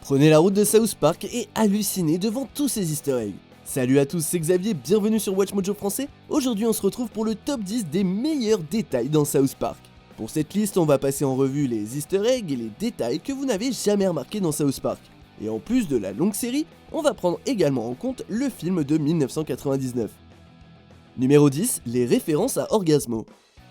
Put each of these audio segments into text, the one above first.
Prenez la route de South Park et hallucinez devant tous ces easter eggs. Salut à tous, c'est Xavier, bienvenue sur Watch Mojo français. Aujourd'hui on se retrouve pour le top 10 des meilleurs détails dans South Park. Pour cette liste, on va passer en revue les easter eggs et les détails que vous n'avez jamais remarqués dans South Park. Et en plus de la longue série, on va prendre également en compte le film de 1999. Numéro 10, les références à Orgasmo.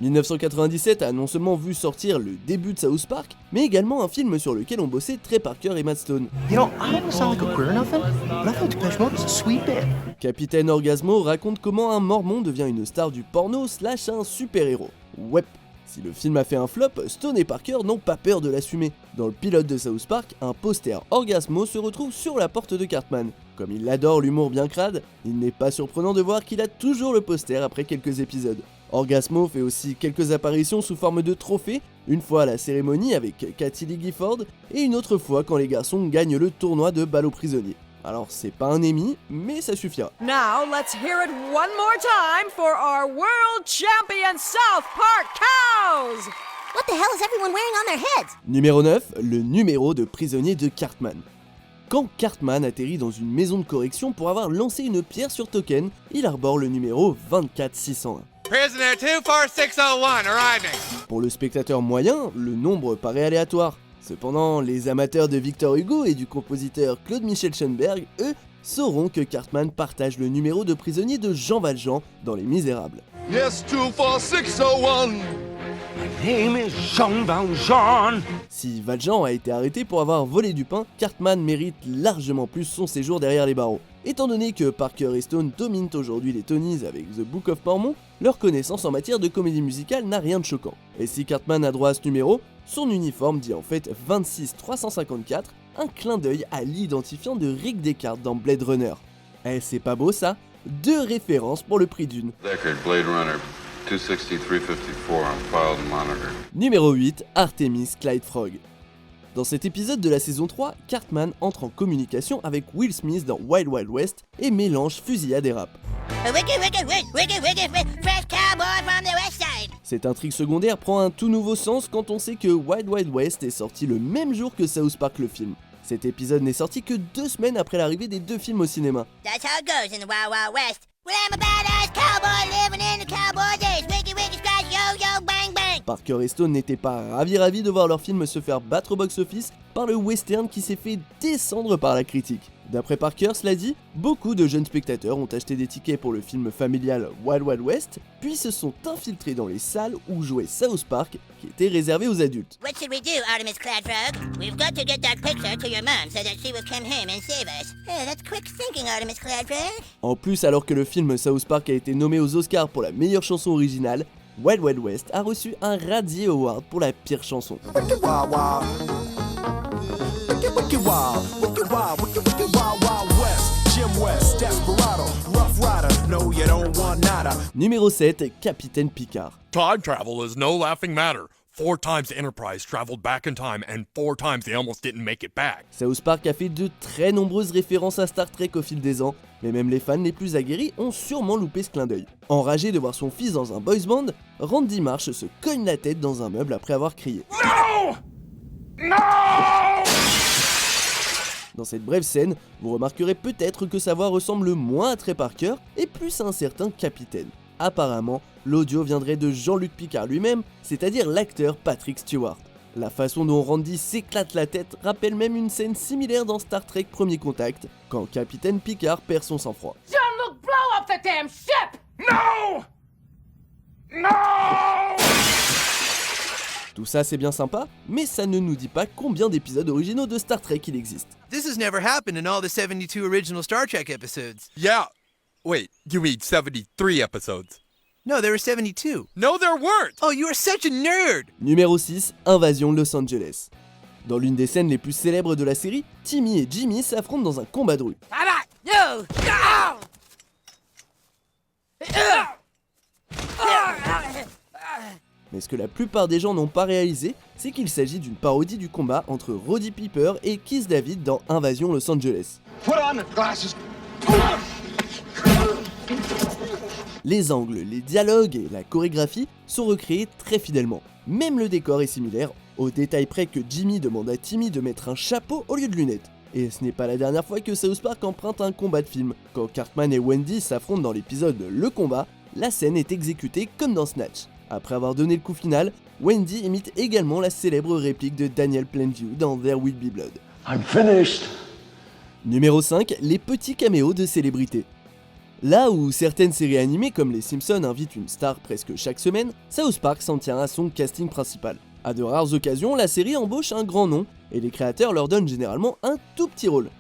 1997 a non seulement vu sortir le début de South Park, mais également un film sur lequel ont bossé Trey Parker et Matt Stone. You know, I don't sound like a queer or nothing, but I think Depeche Mode is a sweet band. Capitaine Orgasmo raconte comment un mormon devient une star du porno / un super-héros. Ouais. Si le film a fait un flop, Stone et Parker n'ont pas peur de l'assumer. Dans le pilote de South Park, un poster Orgasmo se retrouve sur la porte de Cartman. Comme il adore l'humour bien crade, il n'est pas surprenant de voir qu'il a toujours le poster après quelques épisodes. Orgasmo fait aussi quelques apparitions sous forme de trophées, une fois à la cérémonie avec Kathie Lee Gifford, et une autre fois quand les garçons gagnent le tournoi de balle aux prisonniers. Alors c'est pas un Emmy, mais ça suffira. Now let's hear it one more time for our world champion South Park cows! What the hell is everyone wearing on their heads? Numéro 9, le numéro de prisonnier de Cartman. Quand Cartman atterrit dans une maison de correction pour avoir lancé une pierre sur Token, il arbore le numéro 24601. Prisoner 24601 arriving. Pour le spectateur moyen, le nombre paraît aléatoire. Cependant, les amateurs de Victor Hugo et du compositeur Claude Michel Schoenberg, eux, sauront que Cartman partage le numéro de prisonnier de Jean Valjean dans Les Misérables. Yes, 24601. My name is Jean Valjean. Si Valjean a été arrêté pour avoir volé du pain, Cartman mérite largement plus son séjour derrière les barreaux. Étant donné que Parker et Stone dominent aujourd'hui les Tonys avec The Book of Mormon, leur connaissance en matière de comédie musicale n'a rien de choquant. Et si Cartman a droit à ce numéro, son uniforme dit en fait 26354, un clin d'œil à l'identifiant de Rick Descartes dans Blade Runner. Eh, c'est pas beau ça? 2 références pour le prix d'une. Deckard, Blade Runner, 26354 on filed and monitored. Numéro 8, Artemis Clyde Frog. Dans cet épisode de la saison 3, Cartman entre en communication avec Will Smith dans Wild Wild West et mélange fusillade et rap. Fresh cowboy from the west side. Cette intrigue secondaire prend un tout nouveau sens quand on sait que Wild Wild West est sorti le même jour que South Park le film. Cet épisode n'est sorti que 2 semaines après l'arrivée des 2 films au cinéma. That's how it goes in the Wild Wild West. Well, I'm a badass cowboy living in the cowboy days. Wiggy, wiggy, scratch, yo, yo, bang, bang. Parker et Stone n'étaient pas ravis de voir leur film se faire battre au box-office par le western qui s'est fait descendre par la critique. D'après Parker, cela dit, beaucoup de jeunes spectateurs ont acheté des tickets pour le film familial Wild Wild West, puis se sont infiltrés dans les salles où jouait South Park, qui était réservé aux adultes. What should we do, Artemis Clyde Frog? We've got to get that picture to your mom so that she will come home and save us. Hey, that's quick thinking, Artemis Clyde Frog. En plus, alors que le film South Park a été nommé aux Oscars pour la meilleure chanson originale, Wild Wild West a reçu un Razzie Award pour la pire chanson. Numéro 7, Capitaine Picard. Time travel is no laughing matter. 4 times the Enterprise traveled back in time and 4 times they almost didn't make it back. South Park a fait de très nombreuses références à Star Trek au fil des ans, mais même les fans les plus aguerris ont sûrement loupé ce clin d'œil. Enragé de voir son fils dans un boys band, Randy Marsh se cogne la tête dans un meuble après avoir crié. No! No! Dans cette brève scène, vous remarquerez peut-être que sa voix ressemble moins à Trey Parker et plus à un certain capitaine. Apparemment, l'audio viendrait de Jean-Luc Picard lui-même, c'est-à-dire l'acteur Patrick Stewart. La façon dont Randy s'éclate la tête rappelle même une scène similaire dans Star Trek Premier Contact, quand Capitaine Picard perd son sang-froid. Jean-Luc, blow up the damn ship! No! No! Tout ça c'est bien sympa, mais ça ne nous dit pas combien d'épisodes originaux de Star Trek il existe. This has never happened in all the 72 original Star Trek episodes. Yeah. Wait, you mean 73 episodes? No, there were 72. No, there weren't! Oh, you are such a nerd! Numéro 6, Invasion Los Angeles. Dans l'une des scènes les plus célèbres de la série, Timmy et Jimmy s'affrontent dans un combat de rue. Mais ce que la plupart des gens n'ont pas réalisé, c'est qu'il s'agit d'une parodie du combat entre Roddy Piper et Keith David dans Invasion Los Angeles. Put on the glasses. Les angles, les dialogues et la chorégraphie sont recréés très fidèlement. Même le décor est similaire, au détail près que Jimmy demande à Timmy de mettre un chapeau au lieu de lunettes. Et ce n'est pas la dernière fois que South Park emprunte un combat de film. Quand Cartman et Wendy s'affrontent dans l'épisode Le Combat, la scène est exécutée comme dans Snatch. Après avoir donné le coup final, Wendy imite également la célèbre réplique de Daniel Plainview dans There Will Be Blood. I'm finished. Numéro 5, les petits caméos de célébrités. Là où certaines séries animées comme les Simpsons invitent une star presque chaque semaine, South Park s'en tient à son casting principal. À de rares occasions, la série embauche un grand nom, et les créateurs leur donnent généralement un tout petit rôle.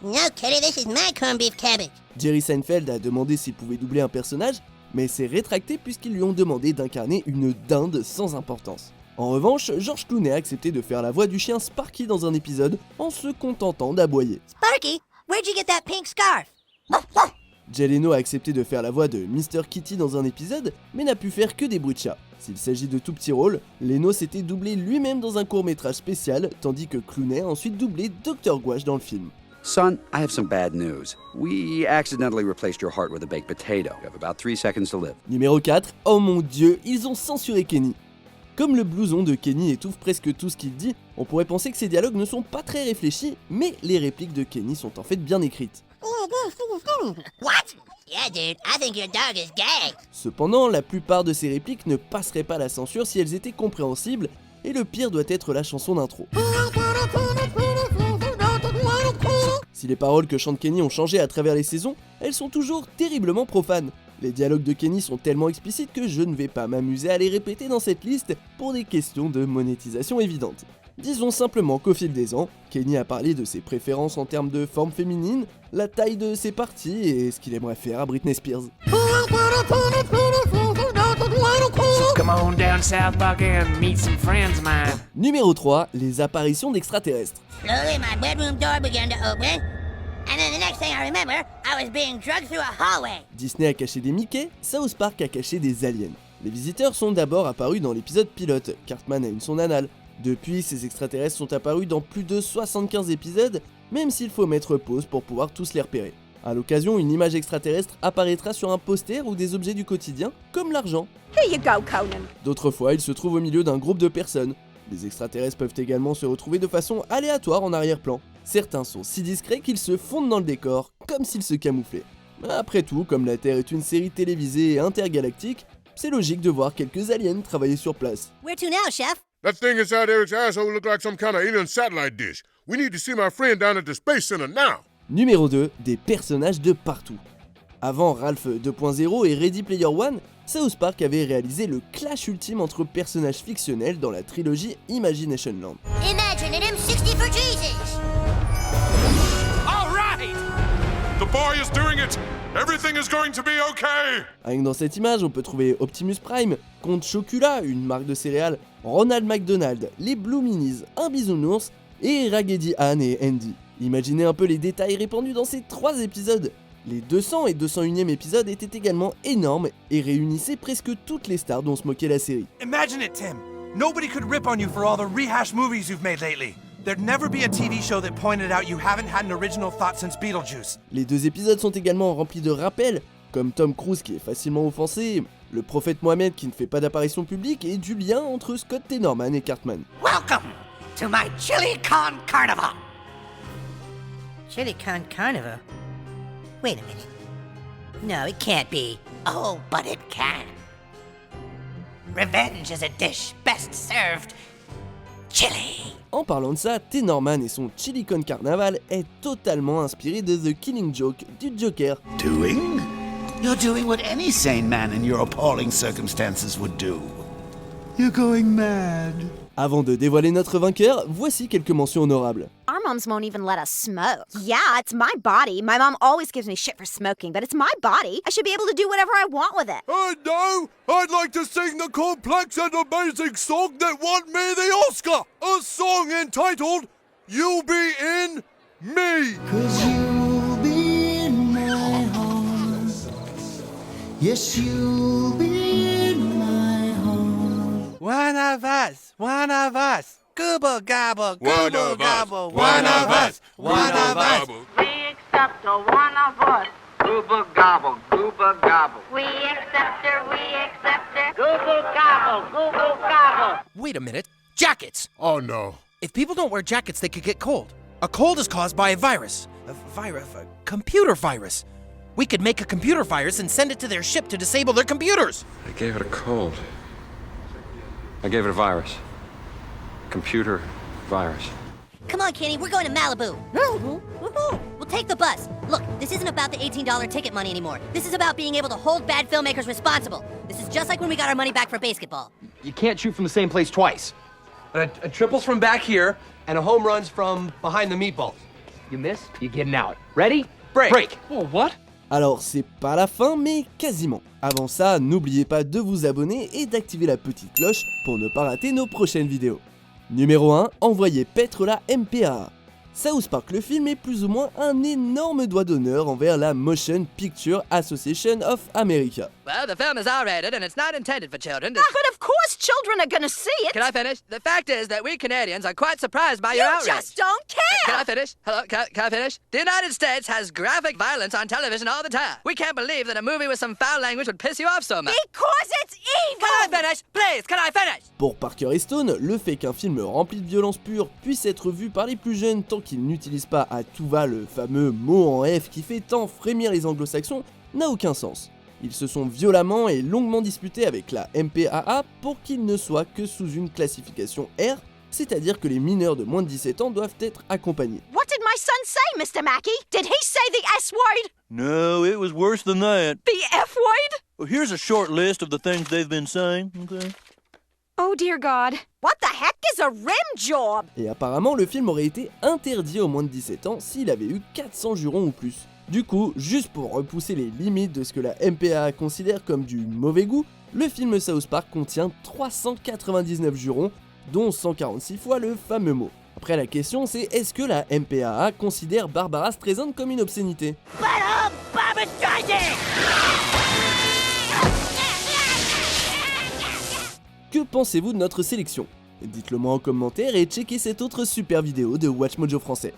No, Kitty, this is my corned beef cabbage. Jerry Seinfeld a demandé s'il pouvait doubler un personnage, mais s'est rétracté puisqu'ils lui ont demandé d'incarner une dinde sans importance. En revanche, George Clooney a accepté de faire la voix du chien Sparky dans un épisode en se contentant d'aboyer. Sparky, where'd you get that pink scarf? Jay Leno a accepté de faire la voix de Mr. Kitty dans un épisode, mais n'a pu faire que des bruits de chat. S'il s'agit de tout petits rôles, Leno s'était doublé lui-même dans un court-métrage spécial, tandis que Clooney a ensuite doublé Dr. Gouache dans le film. Son, I have some bad news. We accidentally replaced your heart with a baked potato. You have about 3 seconds to live. Numéro 4, oh mon dieu, ils ont censuré Kenny. Comme le blouson de Kenny étouffe presque tout ce qu'il dit, on pourrait penser que ses dialogues ne sont pas très réfléchis, mais les répliques de Kenny sont en fait bien écrites. What? Yeah, dude, I think your dog is gay. Cependant, la plupart de ces répliques ne passeraient pas la censure si elles étaient compréhensibles, et le pire doit être la chanson d'intro. Si les paroles que chante Kenny ont changé à travers les saisons, elles sont toujours terriblement profanes. Les dialogues de Kenny sont tellement explicites que je ne vais pas m'amuser à les répéter dans cette liste pour des questions de monétisation évidentes. Disons simplement qu'au fil des ans, Kenny a parlé de ses préférences en termes de forme féminine, la taille de ses parties et ce qu'il aimerait faire à Britney Spears. Come on down South Park and meet some friends of mine. Numéro 3, les apparitions d'extraterrestres. Slowly, my bedroom door began to open, and then the next thing I remember, I was being drugged through a hallway. Disney a caché des Mickey, South Park a caché des aliens. Les visiteurs sont d'abord apparus dans l'épisode pilote, Cartman a une sonde anale. Depuis, ces extraterrestres sont apparus dans plus de 75 épisodes, même s'il faut mettre pause pour pouvoir tous les repérer. À l'occasion, une image extraterrestre apparaîtra sur un poster ou des objets du quotidien, comme l'argent. Here you go, Conan. D'autres fois, ils se trouvent au milieu d'un groupe de personnes. Les extraterrestres peuvent également se retrouver de façon aléatoire en arrière-plan. Certains sont si discrets qu'ils se fondent dans le décor, comme s'ils se camouflaient. Après tout, comme la Terre est une série télévisée et intergalactique, c'est logique de voir quelques aliens travailler sur place. Where to now, chef? That thing inside Eric's asshole look like some kind of alien satellite dish. We need to see my friend down at the Space Center now. Numéro 2, des personnages de partout. Avant Ralph 2.0 et Ready Player One, South Park avait réalisé le clash ultime entre personnages fictionnels dans la trilogie Imagination Land. Imagine an M60 for Jesus. All right! The boy is doing it! Everything is going to be okay! Rien que dans cette image, on peut trouver Optimus Prime, Comte Chocula, une marque de céréales, Ronald McDonald, les Blue Minis, un bisounours, et Raggedy Ann et Andy. Imaginez un peu les détails répandus dans ces 3 épisodes. Les 200 et 201e épisodes étaient également énormes et réunissaient presque toutes les stars dont se moquait la série. Imagine it, Tim. Nobody could rip on you for all the rehashed movies you've made lately. There'd never be a TV show that pointed out you haven't had an original thought since Beetlejuice. Les 2 épisodes sont également remplis de rappels, comme Tom Cruise qui est facilement offensé, le prophète Mohamed qui ne fait pas d'apparition publique et du lien entre Scott Tenorman et Cartman. Welcome to my Chili Con Carnival. Chili con carnival? Wait a minute. No, it can't be. Oh, but it can. Revenge is a dish best served chili. En parlant de ça, Tenorman et son Chili Con Carnaval est totalement inspiré de The Killing Joke du Joker. Doing? You're doing what any sane man in your appalling circumstances would do. You're going mad. Avant de dévoiler notre vainqueur, voici quelques mentions honorables. Our moms won't even let us smoke. Yeah, it's my body. My mom always gives me shit for smoking, but it's my body. I should be able to do whatever I want with it. No! I'd like to sing the complex and amazing song that won me the Oscar! A song entitled You'll Be In Me! 'Cause you'll be in my home. Yes, you'll be in my home. One of us, one of us. Gooba gobble, One gooba of us, gobble, one of us, one of us. We accept a one of us. Gooba gobble, gooba gobble. We accept her, we accept her. Google gobble, Google gobble. Wait a minute. Jackets! Oh no. If people don't wear jackets, they could get cold. A cold is caused by a virus. A computer virus. We could make a computer virus and send it to their ship to disable their computers. I gave it a cold. I gave it a virus. Computer virus. Come on, Kenny, we're going to Malibu. We'll take the bus. Look, this isn't about the $18 ticket money anymore. This is about being able to hold bad filmmakers responsible. This is just like when we got our money back for basketball. You can't shoot from the same place twice. A triple's from back here, and a home run's from behind the meatballs. You miss, you're getting out. Ready? Break. Oh, what? Alors c'est pas la fin mais quasiment. Avant ça, n'oubliez pas de vous abonner et d'activer la petite cloche pour ne pas rater nos prochaines vidéos. Numéro 1, envoyez paître la MPAA. South Park le film est plus ou moins un énorme doigt d'honneur envers la Motion Picture Association of America. Well, the film is R-rated and it's not intended for children. But of course children are gonna see it. Can I finish? The fact is that we Canadians are quite surprised by your outrage. You just don't care. Can I finish? Hello, can I finish? The United States has graphic violence on television all the time. We can't believe that a movie with some foul language would piss you off so much. Because it's evil. Can I finish? Please, can I finish? Pour Parker et Stone, le fait qu'un film rempli de violence pure puisse être vu par les plus jeunes tant qu'ils n'utilisent pas à tout va le fameux mot en F qui fait tant frémir les anglo-saxons n'a aucun sens. Ils se sont violemment et longuement disputés avec la MPAA pour qu'il ne soit que sous une classification R, c'est-à-dire que les mineurs de moins de 17 ans doivent être accompagnés. What did my son say, Mr. Mackey? Did he say the S word? No, it was worse than that. The F word? Well, here's a short list of the things they've been saying, okay? Oh dear God. What the heck is a rim job? Et apparemment, le film aurait été interdit aux moins de 17 ans s'il avait eu 400 jurons ou plus. Du coup, juste pour repousser les limites de ce que la MPAA considère comme du mauvais goût, le film South Park contient 399 jurons, dont 146 fois le fameux mot. Après la question c'est est-ce que la MPAA considère Barbara Streisand comme une obscénité? Que pensez-vous de notre sélection? Dites-le moi en commentaire et checkez cette autre super vidéo de Watch Mojo français.